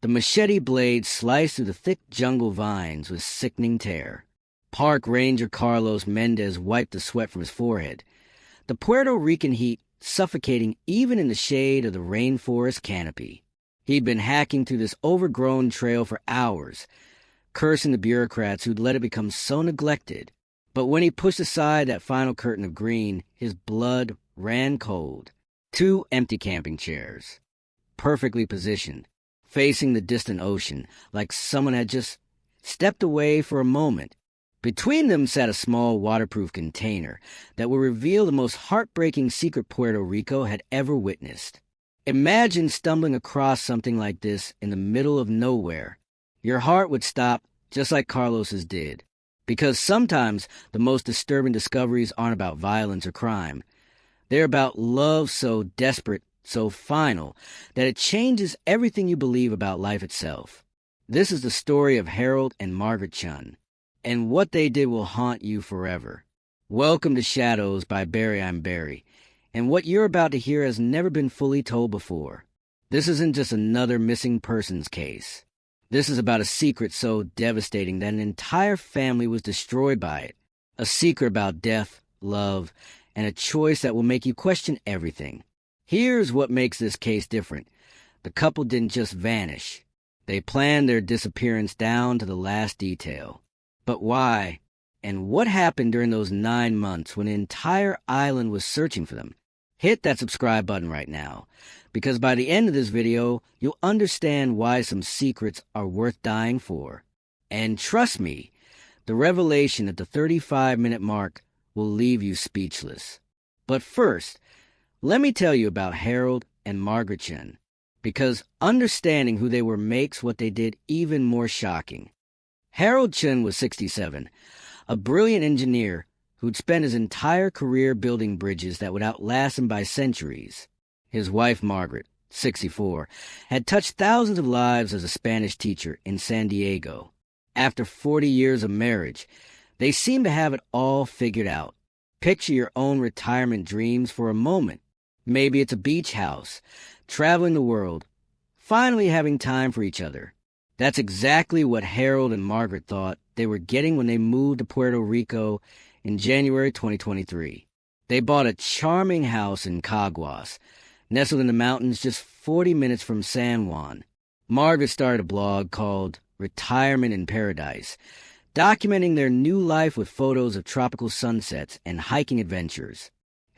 The machete blade sliced through the thick jungle vines with sickening tear. Park Ranger Carlos Mendez wiped the sweat from his forehead. The Puerto Rican heat suffocating even in the shade of the rainforest canopy. He'd been hacking through this overgrown trail for hours, cursing the bureaucrats who'd let it become so neglected. But when he pushed aside that final curtain of green, his blood ran cold. 2 empty camping chairs, perfectly positioned, facing the distant ocean, like someone had just stepped away for a moment. Between them sat a small waterproof container that would reveal the most heartbreaking secret Puerto Rico had ever witnessed. Imagine stumbling across something like this in the middle of nowhere. Your heart would stop just like Carlos's did. Because sometimes the most disturbing discoveries aren't about violence or crime. They're about love so desperate, so final, that it changes everything you believe about life itself. This is the story of Harold and Margaret Chen, and what they did will haunt you forever. Welcome to Shadows by Barry. I'm Barry, and what you're about to hear has never been fully told before. This isn't just another missing persons case. This is about a secret so devastating that an entire family was destroyed by it. A secret about death, love, and a choice that will make you question everything. Here's what makes this case different. The couple didn't just vanish. They planned their disappearance down to the last detail. But why? And what happened during those 9 months when an entire island was searching for them? Hit that subscribe button right now, because by the end of this video, you'll understand why some secrets are worth dying for. And trust me, the revelation at the 35-minute mark will leave you speechless. But first, let me tell you about Harold and Margaret Chen, because understanding who they were makes what they did even more shocking. Harold Chen was 67, a brilliant engineer who'd spent his entire career building bridges that would outlast him by centuries. His wife, Margaret, 64, had touched thousands of lives as a Spanish teacher in San Diego. After 40 years of marriage, they seemed to have it all figured out. Picture your own retirement dreams for a moment. Maybe it's a beach house, traveling the world, finally having time for each other. That's exactly what Harold and Margaret thought they were getting when they moved to Puerto Rico in January 2023. They bought a charming house in Caguas, nestled in the mountains just 40 minutes from San Juan. Margaret started a blog called Retirement in Paradise, documenting their new life with photos of tropical sunsets and hiking adventures.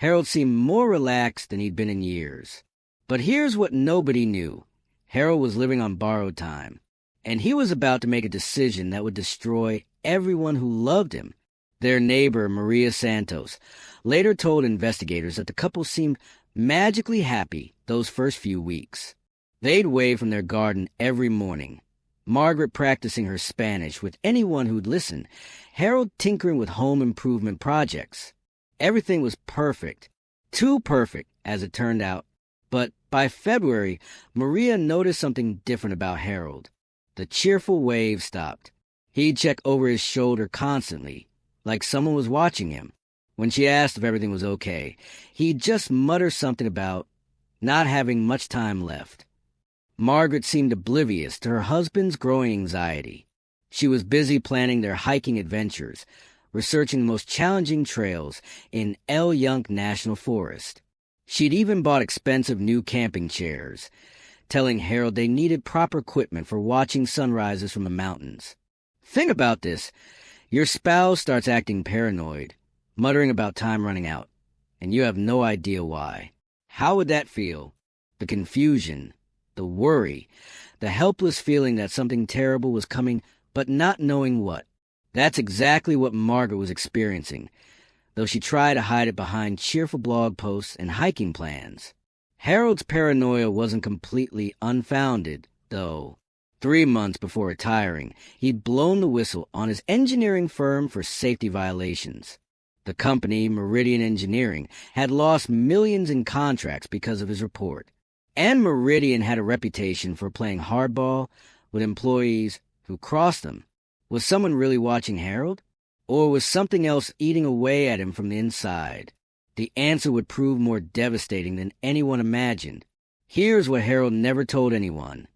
Harold seemed more relaxed than he'd been in years. But here's what nobody knew. Harold was living on borrowed time, and he was about to make a decision that would destroy everyone who loved him. Their neighbor, Maria Santos, later told investigators that the couple seemed magically happy those first few weeks. They'd wave from their garden every morning, Margaret practicing her Spanish with anyone who'd listen, Harold tinkering with home improvement projects. Everything was perfect. Too perfect, as it turned out. But by February, Maria noticed something different about Harold. The cheerful wave stopped. He'd check over his shoulder constantly, like someone was watching him. When she asked if everything was okay, he'd just mutter something about not having much time left. Margaret seemed oblivious to her husband's growing anxiety. She was busy planning their hiking adventures, researching the most challenging trails in El Yunque National Forest. She'd even bought expensive new camping chairs, telling Harold they needed proper equipment for watching sunrises from the mountains. Think about this. Your spouse starts acting paranoid, muttering about time running out, and you have no idea why. How would that feel? The confusion, the worry, the helpless feeling that something terrible was coming, but not knowing what. That's exactly what Margaret was experiencing, though she tried to hide it behind cheerful blog posts and hiking plans. Harold's paranoia wasn't completely unfounded, though. 3 months before retiring, he'd blown the whistle on his engineering firm for safety violations. The company, Meridian Engineering, had lost millions in contracts because of his report. And Meridian had a reputation for playing hardball with employees who crossed them. Was someone really watching Harold? Or was something else eating away at him from the inside? The answer would prove more devastating than anyone imagined. Here's what Harold never told anyone.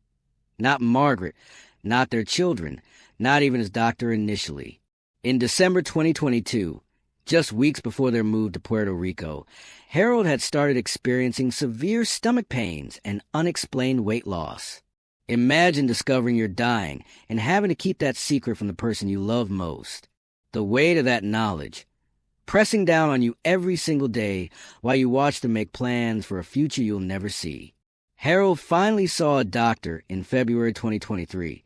Not Margaret, not their children, not even his doctor initially. In December 2022, just weeks before their move to Puerto Rico, Harold had started experiencing severe stomach pains and unexplained weight loss. Imagine discovering you're dying and having to keep that secret from the person you love most. The weight of that knowledge, pressing down on you every single day while you watch them make plans for a future you'll never see. Harold finally saw a doctor in February 2023,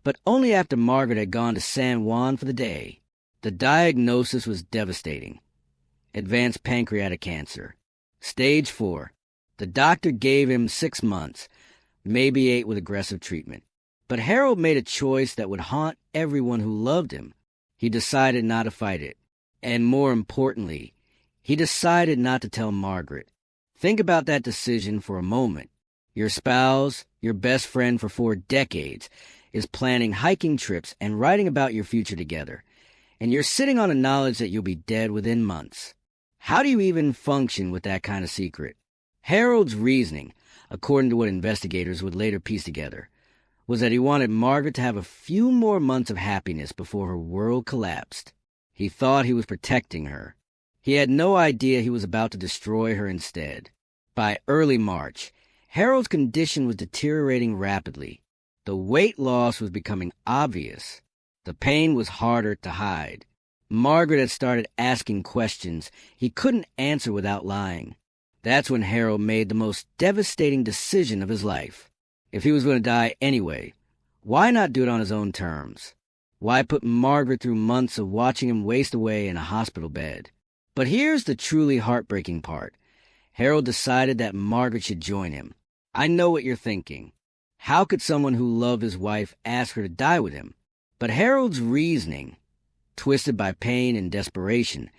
but only after Margaret had gone to San Juan for the day. The diagnosis was devastating. Advanced pancreatic cancer. Stage 4. The doctor gave him 6 months, maybe 8 with aggressive treatment. But Harold made a choice that would haunt everyone who loved him. He decided not to fight it. And more importantly, he decided not to tell Margaret. Think about that decision for a moment. Your spouse, your best friend for 4 decades, is planning hiking trips and writing about your future together. And you're sitting on the knowledge that you'll be dead within months. How do you even function with that kind of secret? Harold's reasoning, according to what investigators would later piece together, was that he wanted Margaret to have a few more months of happiness before her world collapsed. He thought he was protecting her. He had no idea he was about to destroy her instead. By early March, Harold's condition was deteriorating rapidly. The weight loss was becoming obvious. The pain was harder to hide. Margaret had started asking questions he couldn't answer without lying. That's when Harold made the most devastating decision of his life. If he was going to die anyway, why not do it on his own terms? Why put Margaret through months of watching him waste away in a hospital bed? But here's the truly heartbreaking part. Harold decided that Margaret should join him. I know what you're thinking. How could someone who loved his wife ask her to die with him? But Harold's reasoning, twisted by pain and desperation,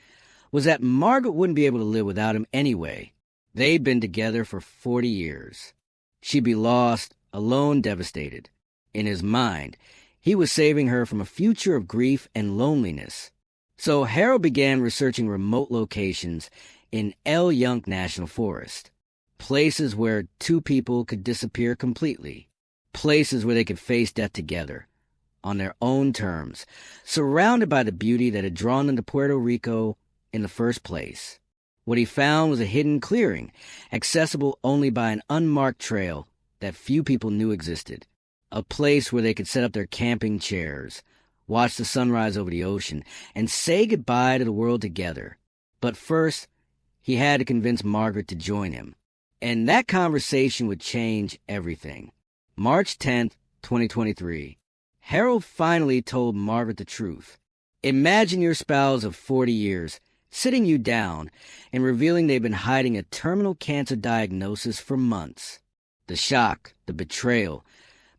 was that Margaret wouldn't be able to live without him anyway. They'd been together for 40 years. She'd be lost, alone, devastated. In his mind, he was saving her from a future of grief and loneliness. So Harold began researching remote locations in El Yunque National Forest, places where 2 people could disappear completely, places where they could face death together, on their own terms, surrounded by the beauty that had drawn them to Puerto Rico in the first place. What he found was a hidden clearing, accessible only by an unmarked trail that few people knew existed, a place where they could set up their camping chairs, watch the sunrise over the ocean, and say goodbye to the world together. But first, he had to convince Margaret to join him. And that conversation would change everything. March 10th, 2023. Harold finally told Margaret the truth. Imagine your spouse of 40 years sitting you down and revealing they've been hiding a terminal cancer diagnosis for months. The shock, the betrayal,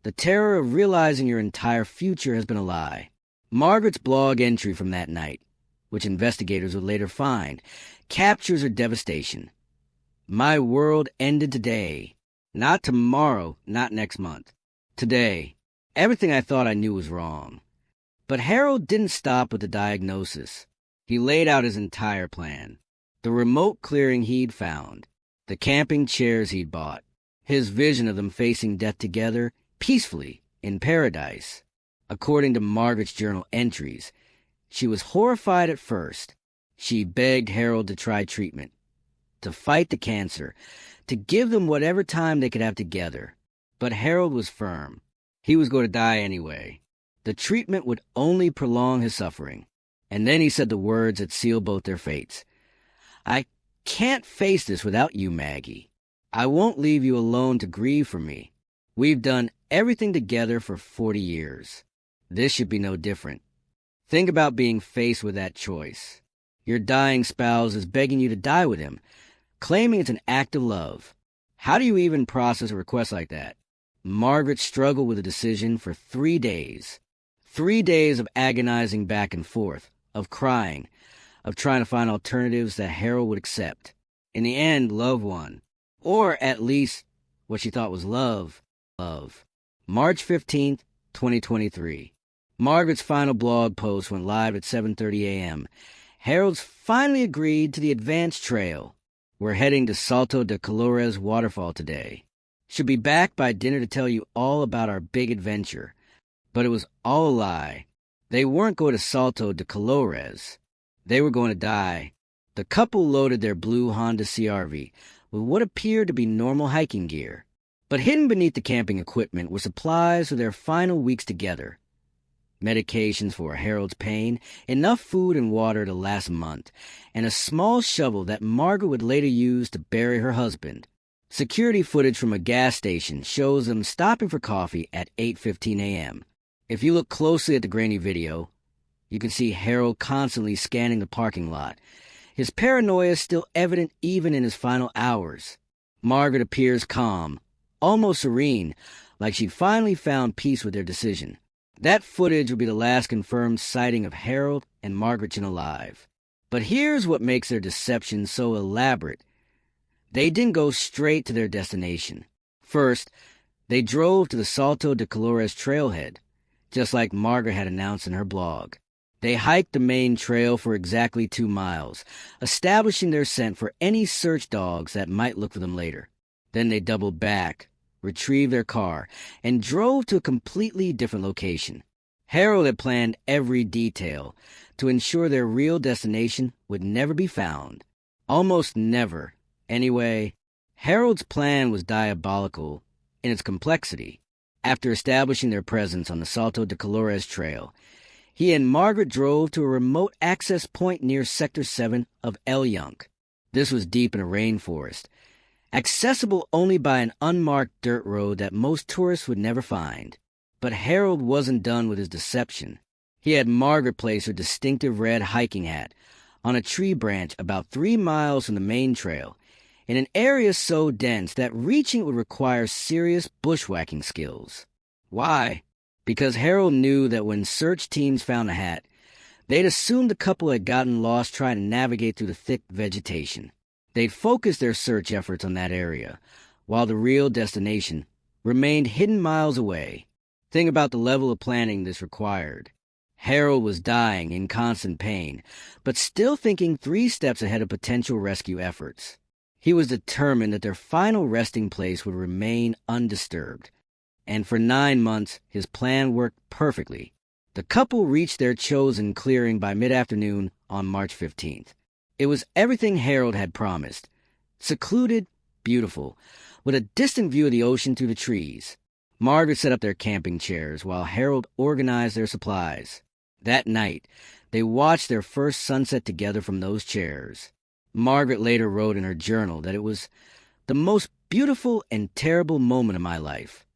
the terror of realizing your entire future has been a lie. Margaret's blog entry from that night, which investigators would later find, captures her devastation. My world ended today. Not tomorrow, not next month. Today. Everything I thought I knew was wrong. But Harold didn't stop with the diagnosis. He laid out his entire plan. The remote clearing he'd found, the camping chairs he'd bought, his vision of them facing death together, peacefully, in paradise. According to Margaret's journal entries, she was horrified at first. She begged Harold to try treatment, to fight the cancer, to give them whatever time they could have together. But Harold was firm. He was going to die anyway. The treatment would only prolong his suffering. And then he said the words that sealed both their fates. I can't face this without you, Maggie. I won't leave you alone to grieve for me. We've done everything together for 40 years. This should be no different. Think about being faced with that choice. Your dying spouse is begging you to die with him, claiming it's an act of love. How do you even process a request like that? Margaret struggled with the decision for 3 days. 3 days of agonizing back and forth, of crying, of trying to find alternatives that Harold would accept. In the end, love won. Or at least what she thought was love. March 15th, 2023. Margaret's final blog post went live at 7:30 a.m. Harold's finally agreed to the advanced trail. We're heading to Salto de Colores waterfall today. She'll be back by dinner to tell you all about our big adventure. But it was all a lie. They weren't going to Salto de Colores. They were going to die. The couple loaded their blue Honda CR-V with what appeared to be normal hiking gear. But hidden beneath the camping equipment were supplies for their final weeks together. Medications for Harold's pain, enough food and water to last a month, and a small shovel that Margaret would later use to bury her husband. Security footage from a gas station shows them stopping for coffee at 8:15 a.m. If you look closely at the grainy video, you can see Harold constantly scanning the parking lot, his paranoia still evident even in his final hours. Margaret appears calm, almost serene, like she'd finally found peace with their decision. That footage would be the last confirmed sighting of Harold and Margaret Chen alive. But here's what makes their deception so elaborate. They didn't go straight to their destination. First, they drove to the Salto de Colores trailhead, just like Margaret had announced in her blog. They hiked the main trail for exactly 2 miles, establishing their scent for any search dogs that might look for them later. Then they doubled back, retrieved their car, and drove to a completely different location. Harold had planned every detail to ensure their real destination would never be found. Almost never. Anyway, Harold's plan was diabolical in its complexity. After establishing their presence on the Salto de Colores trail, he and Margaret drove to a remote access point near Sector 7 of El Yunque. This was deep in a rainforest, accessible only by an unmarked dirt road that most tourists would never find. But Harold wasn't done with his deception. He had Margaret place her distinctive red hiking hat on a tree branch about 3 miles from the main trail, in an area so dense that reaching it would require serious bushwhacking skills. Why? Because Harold knew that when search teams found the hat, they'd assume the couple had gotten lost trying to navigate through the thick vegetation. They'd focused their search efforts on that area, while the real destination remained hidden miles away. Think about the level of planning this required. Harold was dying in constant pain, but still thinking 3 steps ahead of potential rescue efforts. He was determined that their final resting place would remain undisturbed. And for 9 months, his plan worked perfectly. The couple reached their chosen clearing by mid-afternoon on March 15th. It was everything Harold had promised. Secluded, beautiful, with a distant view of the ocean through the trees. Margaret set up their camping chairs while Harold organized their supplies. That night, they watched their first sunset together from those chairs. Margaret later wrote in her journal that it was the most beautiful and terrible moment of my life.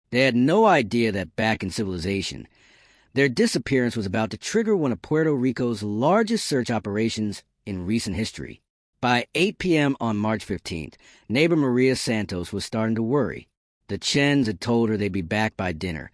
They had no idea that back in civilization, their disappearance was about to trigger one of Puerto Rico's largest search operations in recent history. By 8 p.m. on March 15th, neighbor Maria Santos was starting to worry. The Chens had told her they'd be back by dinner,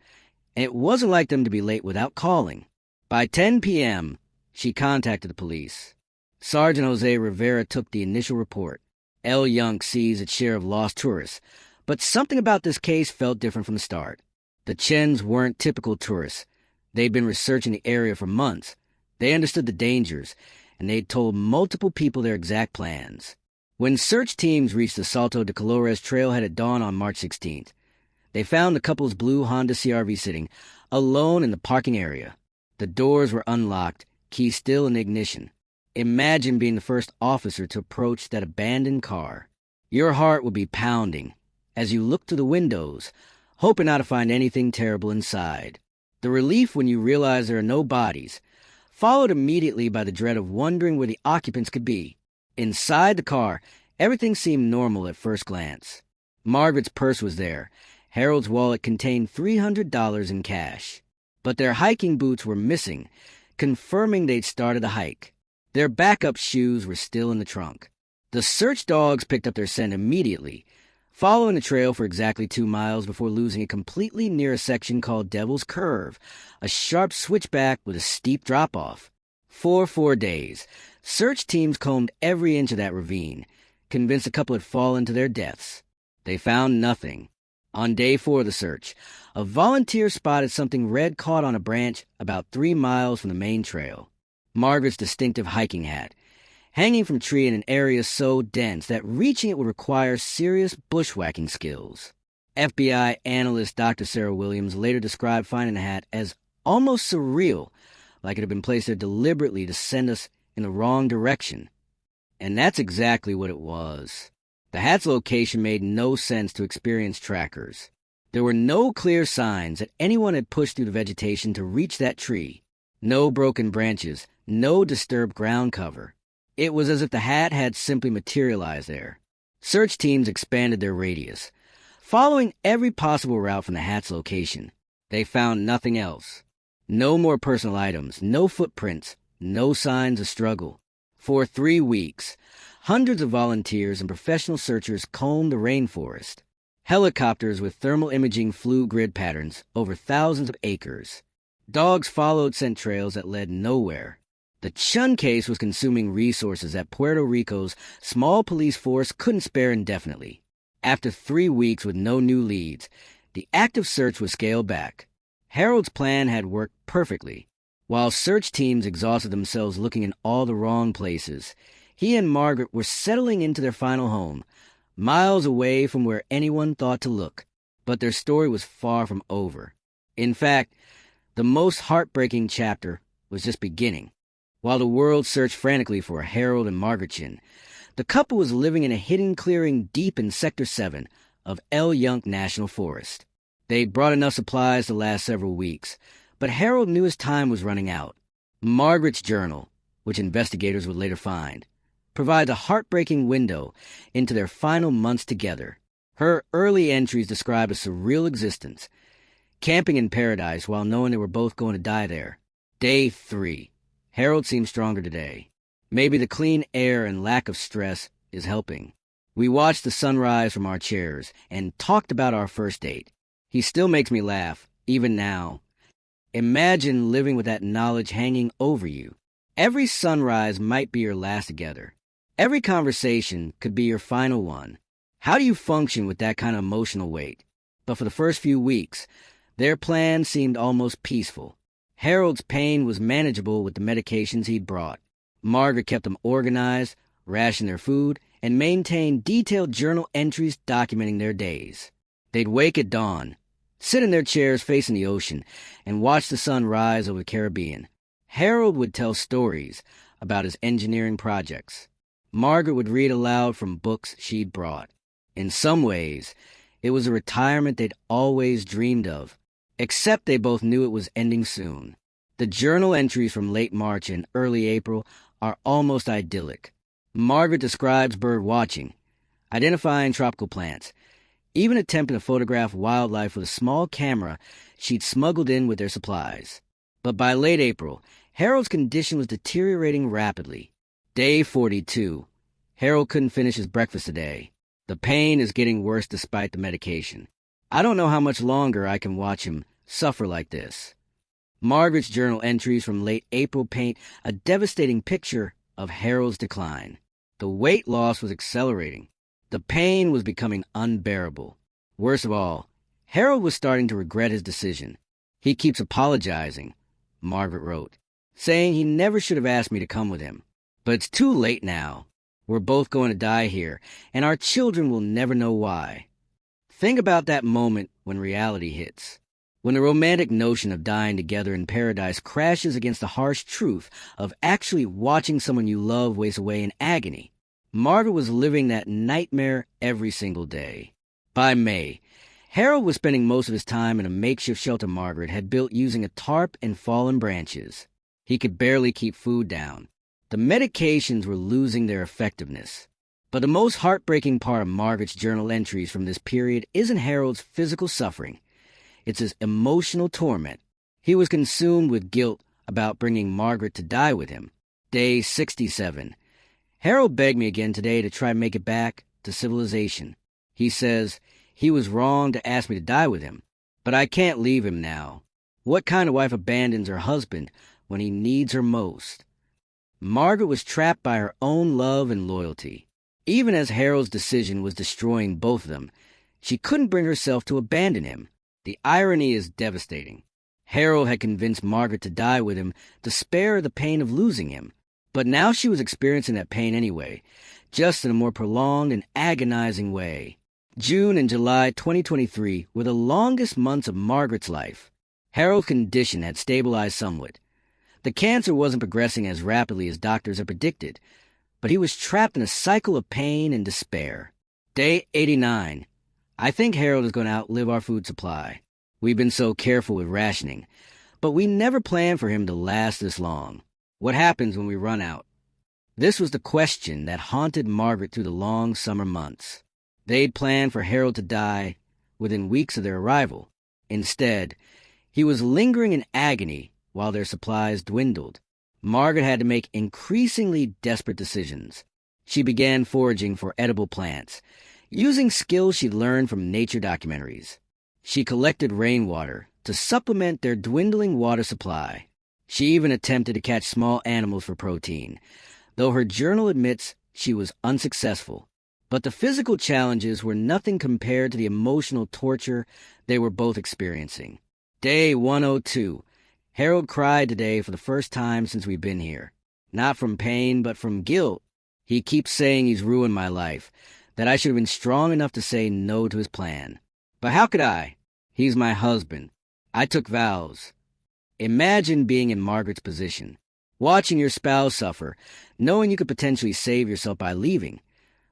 and it wasn't like them to be late without calling. By 10 p.m., she contacted the police. Sergeant Jose Rivera took the initial report. El Yunque sees its share of lost tourists, but something about this case felt different from the start. The Chens weren't typical tourists. They'd been researching the area for months. They understood the dangers, and they'd told multiple people their exact plans. When search teams reached the Salto de Colores trailhead at dawn on March 16th, they found the couple's blue Honda CR-V sitting alone in the parking area. The doors were unlocked, keys still in the ignition. Imagine being the first officer to approach that abandoned car. Your heart would be pounding as you look through the windows, hoping not to find anything terrible inside. The relief when you realize there are no bodies, followed immediately by the dread of wondering where the occupants could be. Inside the car, everything seemed normal at first glance. Margaret's purse was there. Harold's wallet contained $300 in cash. But their hiking boots were missing, confirming they'd started the hike. Their backup shoes were still in the trunk. The search dogs picked up their scent immediately, following the trail for exactly 2 miles before losing it completely near a section called Devil's Curve, a sharp switchback with a steep drop-off. For 4 days, search teams combed every inch of that ravine, convinced the couple had fallen to their deaths. They found nothing. On day 4 of the search, a volunteer spotted something red caught on a branch about 3 miles from the main trail. Margaret's distinctive hiking hat, hanging from a tree in an area so dense that reaching it would require serious bushwhacking skills. FBI analyst Dr. Sarah Williams later described finding the hat as almost surreal, like it had been placed there deliberately to send us in the wrong direction. And that's exactly what it was. The hat's location made no sense to experienced trackers. There were no clear signs that anyone had pushed through the vegetation to reach that tree. No broken branches, no disturbed ground cover. It was as if the hat had simply materialized there. Search teams expanded their radius. Following every possible route from the hat's location, they found nothing else. No more personal items, no footprints, no signs of struggle. For 3 weeks, hundreds of volunteers and professional searchers combed the rainforest. Helicopters with thermal imaging flew grid patterns over thousands of acres. Dogs followed scent trails that led nowhere. The Chen case was consuming resources that Puerto Rico's small police force couldn't spare indefinitely. After 3 weeks with no new leads, the active search was scaled back. Harold's plan had worked perfectly. While search teams exhausted themselves looking in all the wrong places, he and Margaret were settling into their final home, miles away from where anyone thought to look. But their story was far from over. In fact, the most heartbreaking chapter was just beginning. While the world searched frantically for Harold and Margaret Chen, the couple was living in a hidden clearing deep in Sector 7 of El Yunque National Forest. They'd brought enough supplies to last several weeks, but Harold knew his time was running out. Margaret's journal, which investigators would later find, provides a heartbreaking window into their final months together. Her early entries describe a surreal existence, camping in paradise while knowing they were both going to die there. Day 3. Harold seems stronger today. Maybe the clean air and lack of stress is helping. We watched the sunrise from our chairs and talked about our first date. He still makes me laugh, even now. Imagine living with that knowledge hanging over you. Every sunrise might be your last together. Every conversation could be your final one. How do you function with that kind of emotional weight? But for the first few weeks, their plan seemed almost peaceful. Harold's pain was manageable with the medications he'd brought. Margaret kept them organized, rationed their food, and maintained detailed journal entries documenting their days. They'd wake at dawn, sit in their chairs facing the ocean, and watch the sun rise over the Caribbean. Harold would tell stories about his engineering projects. Margaret would read aloud from books she'd brought. In some ways, it was a retirement they'd always dreamed of, except they both knew it was ending soon. The journal entries from late March and early April are almost idyllic. Margaret describes bird watching, identifying tropical plants, even attempting to photograph wildlife with a small camera she'd smuggled in with their supplies. But by late April, Harold's condition was deteriorating rapidly. Day 42. Harold couldn't finish his breakfast today. The pain is getting worse despite the medication. I don't know how much longer I can watch him suffer like this. Margaret's journal entries from late April paint a devastating picture of Harold's decline. The weight loss was accelerating. The pain was becoming unbearable. Worst of all, Harold was starting to regret his decision. He keeps apologizing, Margaret wrote, saying he never should have asked me to come with him. But it's too late now. We're both going to die here, and our children will never know why. Think about that moment when reality hits. When the romantic notion of dying together in paradise crashes against the harsh truth of actually watching someone you love waste away in agony. Margaret was living that nightmare every single day. By May, Harold was spending most of his time in a makeshift shelter Margaret had built using a tarp and fallen branches. He could barely keep food down. The medications were losing their effectiveness. But the most heartbreaking part of Margaret's journal entries from this period isn't Harold's physical suffering. It's his emotional torment. He was consumed with guilt about bringing Margaret to die with him. Day 67. Harold begged me again today to try and make it back to civilization. He says he was wrong to ask me to die with him, but I can't leave him now. What kind of wife abandons her husband when he needs her most? Margaret was trapped by her own love and loyalty. Even as Harold's decision was destroying both of them, she couldn't bring herself to abandon him. The irony is devastating. Harold had convinced Margaret to die with him to spare her the pain of losing him. But now she was experiencing that pain anyway, just in a more prolonged and agonizing way. June and July 2023 were the longest months of Margaret's life. Harold's condition had stabilized somewhat. The cancer wasn't progressing as rapidly as doctors had predicted, but he was trapped in a cycle of pain and despair. Day 89. I think Harold is going to outlive our food supply. We've been so careful with rationing, but we never planned for him to last this long. What happens when we run out? This was the question that haunted Margaret through the long summer months. They'd planned for Harold to die within weeks of their arrival. Instead, he was lingering in agony while their supplies dwindled. Margaret had to make increasingly desperate decisions. She began foraging for edible plants, using skills she'd learned from nature documentaries. She collected rainwater to supplement their dwindling water supply. She even attempted to catch small animals for protein, though her journal admits she was unsuccessful. But the physical challenges were nothing compared to the emotional torture they were both experiencing. Day 102. Harold cried today for the first time since we've been here. Not from pain, but from guilt. He keeps saying he's ruined my life, that I should have been strong enough to say no to his plan. But how could I? He's my husband. I took vows. Imagine being in Margaret's position, watching your spouse suffer, knowing you could potentially save yourself by leaving,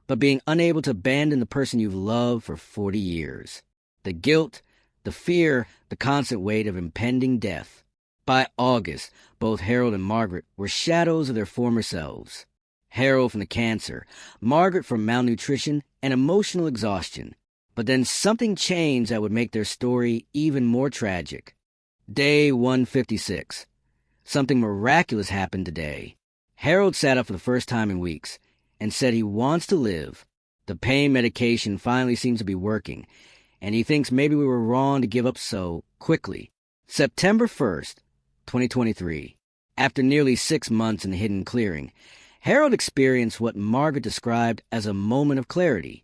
but being unable to abandon the person you've loved for 40 years. The guilt, the fear, the constant weight of impending death. By August, both Harold and Margaret were shadows of their former selves. Harold from the cancer, Margaret from malnutrition and emotional exhaustion. But then something changed that would make their story even more tragic. Day 156. Something miraculous happened today. Harold sat up for the first time in weeks and said he wants to live. The pain medication finally seems to be working, and he thinks maybe we were wrong to give up so quickly. September 1st, 2023. After nearly 6 months in the hidden clearing, Harold experienced what Margaret described as a moment of clarity.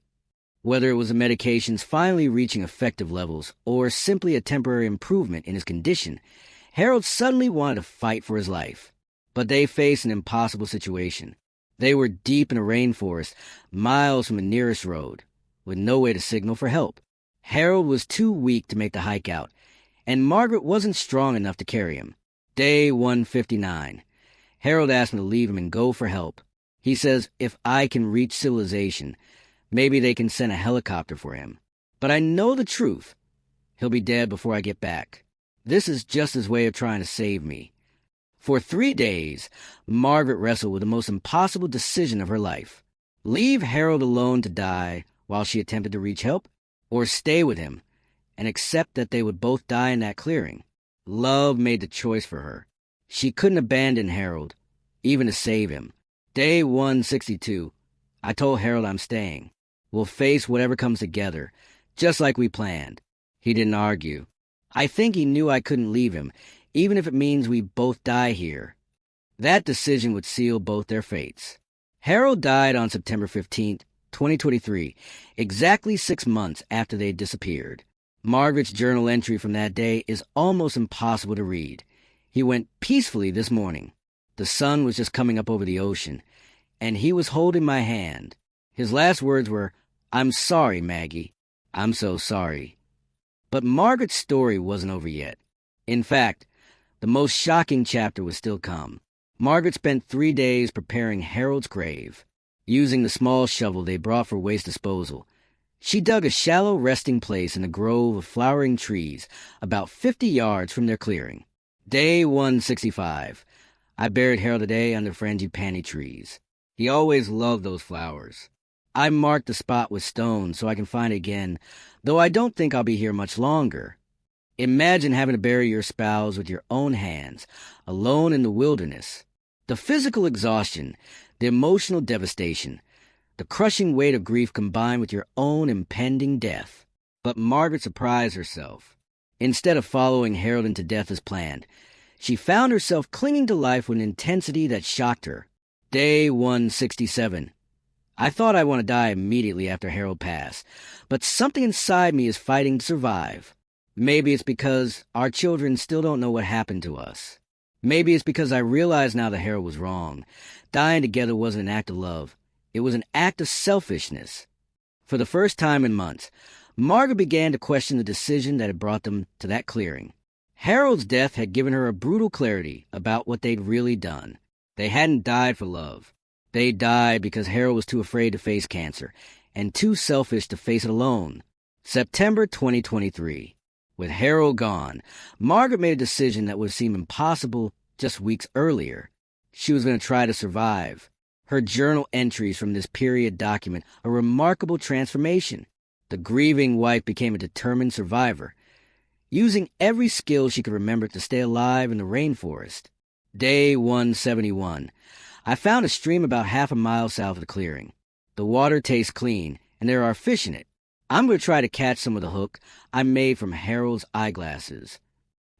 Whether it was the medications finally reaching effective levels or simply a temporary improvement in his condition, Harold suddenly wanted to fight for his life. But they faced an impossible situation. They were deep in a rainforest, miles from the nearest road, with no way to signal for help. Harold was too weak to make the hike out, and Margaret wasn't strong enough to carry him. Day 159. Harold asked me to leave him and go for help. He says if I can reach civilization, maybe they can send a helicopter for him. But I know the truth. He'll be dead before I get back. This is just his way of trying to save me. For 3 days, Margaret wrestled with the most impossible decision of her life. Leave Harold alone to die while she attempted to reach help, or stay with him and accept that they would both die in that clearing. Love made the choice for her. She couldn't abandon Harold, even to save him. Day 162. I told Harold I'm staying. We'll face whatever comes together, just like we planned. He didn't argue. I think he knew I couldn't leave him, even if it means we both die here. That decision would seal both their fates. Harold died on September 15th, 2023, exactly 6 months after they had disappeared. Margaret's journal entry from that day is almost impossible to read. He went peacefully this morning. The sun was just coming up over the ocean, and he was holding my hand. His last words were, "I'm sorry, Maggie. I'm so sorry." But Margaret's story wasn't over yet. In fact, the most shocking chapter was still come. Margaret spent 3 days preparing Harold's grave. Using the small shovel they brought for waste disposal, she dug a shallow resting place in a grove of flowering trees about 50 yards from their clearing. Day 165. I buried Harold today under frangipani trees. He always loved those flowers. I marked the spot with stones so I can find it again, though I don't think I'll be here much longer. Imagine having to bury your spouse with your own hands, alone in the wilderness. The physical exhaustion, the emotional devastation, the crushing weight of grief combined with your own impending death. But Margaret surprised herself. Instead of following Harold into death as planned, she found herself clinging to life with an intensity that shocked her. Day 167. I thought I want to die immediately after Harold passed, but something inside me is fighting to survive. Maybe it's because our children still don't know what happened to us. Maybe it's because I realize now that Harold was wrong. Dying together wasn't an act of love. It was an act of selfishness. For the first time in months, Margaret began to question the decision that had brought them to that clearing. Harold's death had given her a brutal clarity about what they'd really done. They hadn't died for love. They died because Harold was too afraid to face cancer and too selfish to face it alone. September 2023. With Harold gone, Margaret made a decision that would seem impossible just weeks earlier. She was going to try to survive. Her journal entries from this period document a remarkable transformation. The grieving wife became a determined survivor, using every skill she could remember to stay alive in the rainforest. Day 171. I found a stream about half a mile south of the clearing. The water tastes clean, and there are fish in it. I'm going to try to catch some of the hook I made from Harold's eyeglasses.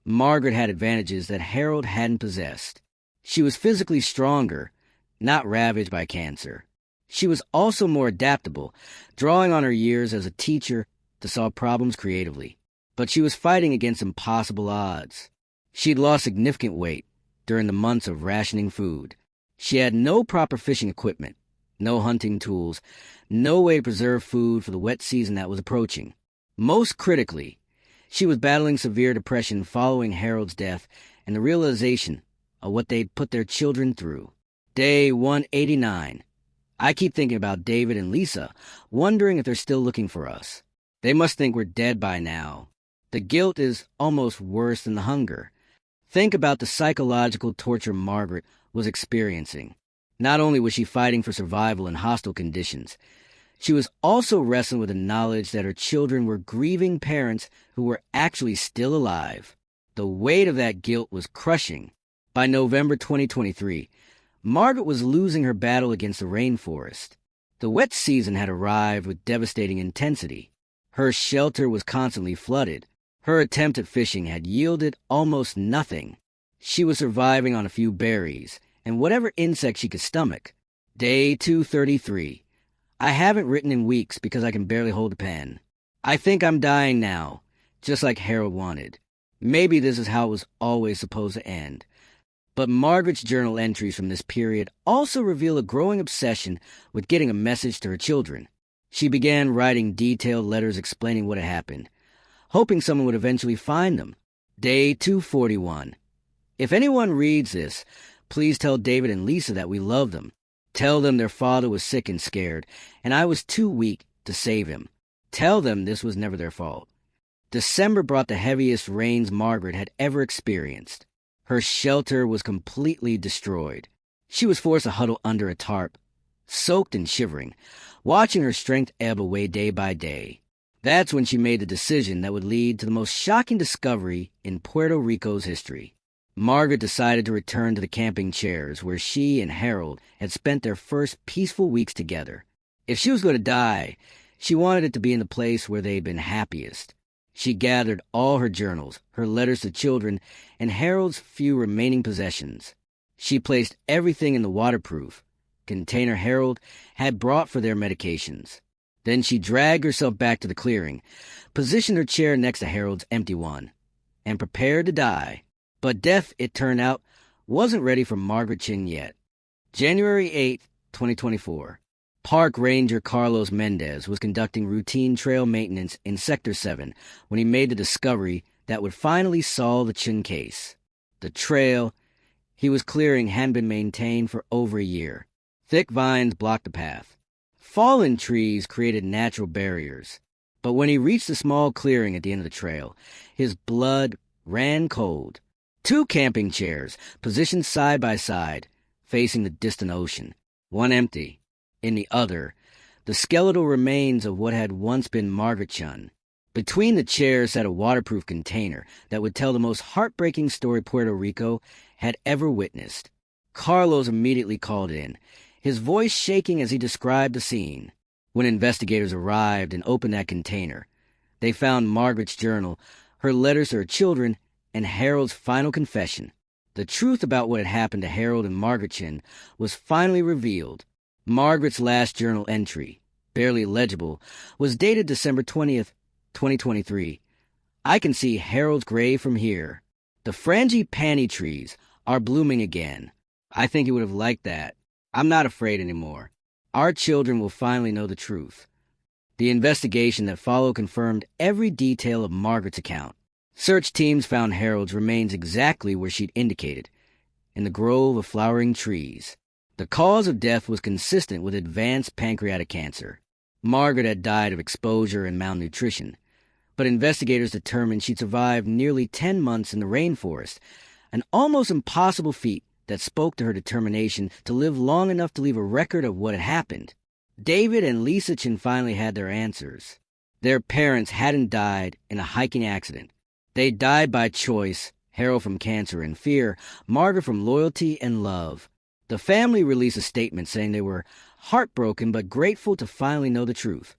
Margaret had advantages that Harold hadn't possessed. She was physically stronger, not ravaged by cancer. She was also more adaptable, drawing on her years as a teacher to solve problems creatively. But she was fighting against impossible odds. She'd lost significant weight during the months of rationing food. She had no proper fishing equipment, no hunting tools, no way to preserve food for the wet season that was approaching. Most critically, she was battling severe depression following Harold's death and the realization of what they'd put their children through. Day 189. I keep thinking about David and Lisa, wondering if they're still looking for us. They must think we're dead by now. The guilt is almost worse than the hunger. Think about the psychological torture Margaret was experiencing. Not only was she fighting for survival in hostile conditions, she was also wrestling with the knowledge that her children were grieving parents who were actually still alive. The weight of that guilt was crushing. By November 2023, Margaret was losing her battle against the rainforest. The wet season had arrived with devastating intensity. Her shelter was constantly flooded. Her attempt at fishing had yielded almost nothing. She was surviving on a few berries and whatever insect she could stomach. Day 233. I haven't written in weeks because I can barely hold a pen. I think I'm dying now, just like Harold wanted. Maybe this is how it was always supposed to end. But Margaret's journal entries from this period also reveal a growing obsession with getting a message to her children. She began writing detailed letters explaining what had happened, hoping someone would eventually find them. Day 241. If anyone reads this, please tell David and Lisa that we love them. Tell them their father was sick and scared, and I was too weak to save him. Tell them this was never their fault. December brought the heaviest rains Margaret had ever experienced. Her shelter was completely destroyed. She was forced to huddle under a tarp, soaked and shivering, watching her strength ebb away day by day. That's when she made the decision that would lead to the most shocking discovery in Puerto Rico's history. Margaret decided to return to the camping chairs where she and Harold had spent their first peaceful weeks together. If she was going to die, she wanted it to be in the place where they'd been happiest. She gathered all her journals, her letters to children, and Harold's few remaining possessions. She placed everything in the waterproof container Harold had brought for their medications. Then she dragged herself back to the clearing, positioned her chair next to Harold's empty one, and prepared to die. But death, it turned out, wasn't ready for Margaret Chen yet. January 8, 2024. Park Ranger Carlos Mendez was conducting routine trail maintenance in Sector 7 when he made the discovery that would finally solve the Chen case. The trail he was clearing hadn't been maintained for over a year. Thick vines blocked the path. Fallen trees created natural barriers. But when he reached the small clearing at the end of the trail, his blood ran cold. 2 camping chairs, positioned side by side, facing the distant ocean. One empty. In the other, the skeletal remains of what had once been Margaret Chen. Between the chairs sat a waterproof container that would tell the most heartbreaking story Puerto Rico had ever witnessed. Carlos immediately called in, his voice shaking as he described the scene. When investigators arrived and opened that container, they found Margaret's journal, her letters to her children, and Harold's final confession. The truth about what had happened to Harold and Margaret Chen was finally revealed. Margaret's last journal entry, barely legible, was dated December 20th, 2023. I can see Harold's grave from here. The frangipani trees are blooming again. I think he would have liked that. I'm not afraid anymore. Our children will finally know the truth. The investigation that followed confirmed every detail of Margaret's account. Search teams found Harold's remains exactly where she'd indicated, in the grove of flowering trees. The cause of death was consistent with advanced pancreatic cancer. Margaret had died of exposure and malnutrition, but investigators determined she'd survived nearly 10 months in the rainforest, an almost impossible feat that spoke to her determination to live long enough to leave a record of what had happened. David and Lisa Chen finally had their answers. Their parents hadn't died in a hiking accident. They died by choice, Harold from cancer and fear, Margaret from loyalty and love. The family released a statement saying they were heartbroken but grateful to finally know the truth.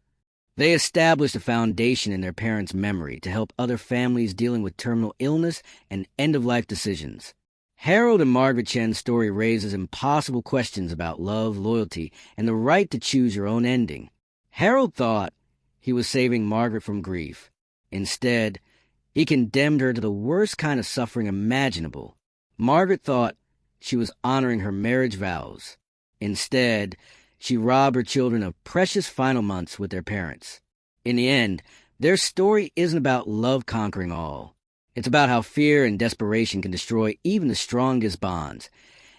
They established a foundation in their parents' memory to help other families dealing with terminal illness and end-of-life decisions. Harold and Margaret Chen's story raises impossible questions about love, loyalty, and the right to choose your own ending. Harold thought he was saving Margaret from grief. Instead, he condemned her to the worst kind of suffering imaginable. Margaret thought she was honoring her marriage vows. Instead, she robbed her children of precious final months with their parents. In the end, their story isn't about love conquering all. It's about how fear and desperation can destroy even the strongest bonds,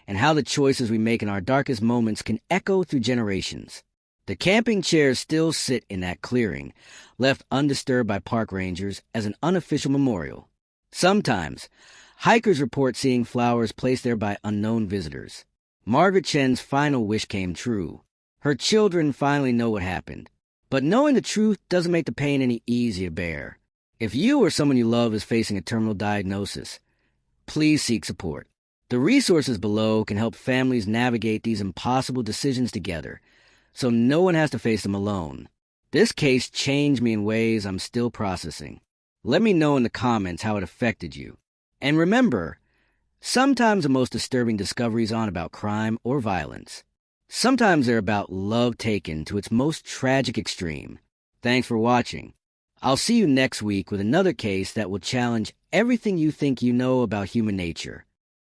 and how the choices we make in our darkest moments can echo through generations. The camping chairs still sit in that clearing, left undisturbed by park rangers as an unofficial memorial. Sometimes, hikers report seeing flowers placed there by unknown visitors. Margaret Chen's final wish came true. Her children finally know what happened. But knowing the truth doesn't make the pain any easier to bear. If you or someone you love is facing a terminal diagnosis, please seek support. The resources below can help families navigate these impossible decisions together, so no one has to face them alone. This case changed me in ways I'm still processing. Let me know in the comments how it affected you. And remember, sometimes the most disturbing discoveries aren't about crime or violence. Sometimes they're about love taken to its most tragic extreme. Thanks for watching. I'll see you next week with another case that will challenge everything you think you know about human nature.